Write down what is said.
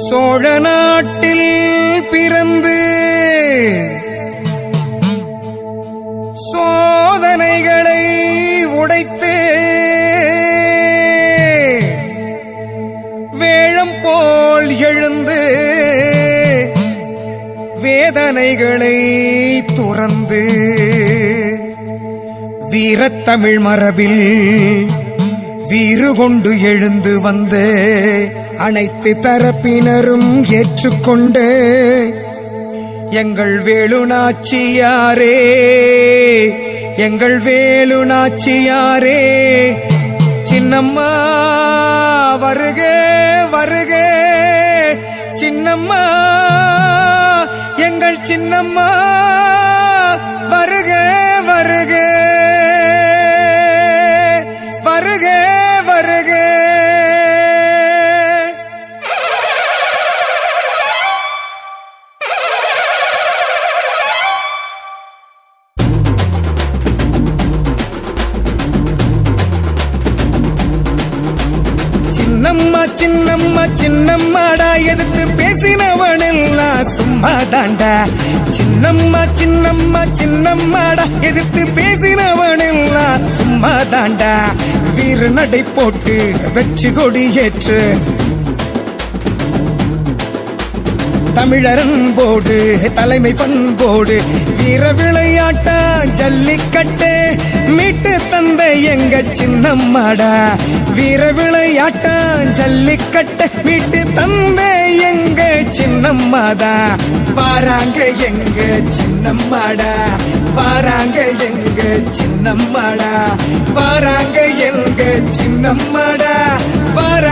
சோழ நாட்டில் பிறந்து சோதனைகளை உடைத்து வேழம் போல் எழுந்து வேதனைகளை துறந்து வீரத்தமிழ் மரபில் வீறு கொண்டு எழுந்து வந்து அனைத்து தரப்பினரும் ஏற்றுக்கொண்டு எங்கள் வேலுநாச்சியாரே, எங்கள் வேலுநாச்சியாரே, சின்னம்மா வருக வருக, சின்னம்மா எங்கள் சின்னம்மா வருக வருக வருக வருக. சின்னம்மா சின்னம்மா சின்னம்மாடா எதிர்த்து பேசினவனெல்லாம் சும்மா தாண்டா. சின்னம்மா சின்னம்மா சின்னம்மாடா எதிர்த்து பேசினவனெல்லாம் சும்மா தாண்டா. வீர நடை போட்டு வெற்றி கொடி ஏற்று தமிழரன் போடு தலைமை பண்போடு வீர விளையாட்டா ஜல்லிக்கட்டு மீட்டு தந்த எங்க சின்னம்மாடா. வீர விளையாட்டா ஜல்லிக்கட்டு மீட்டு தந்த எங்க சின்னம்மாடா. வாராங்க எங்க சின்னம்மாடா, வாராங்க எங்க சின்னம்மாடா, வாராங்க எங்க சின்னம்மாடா, வாராங்க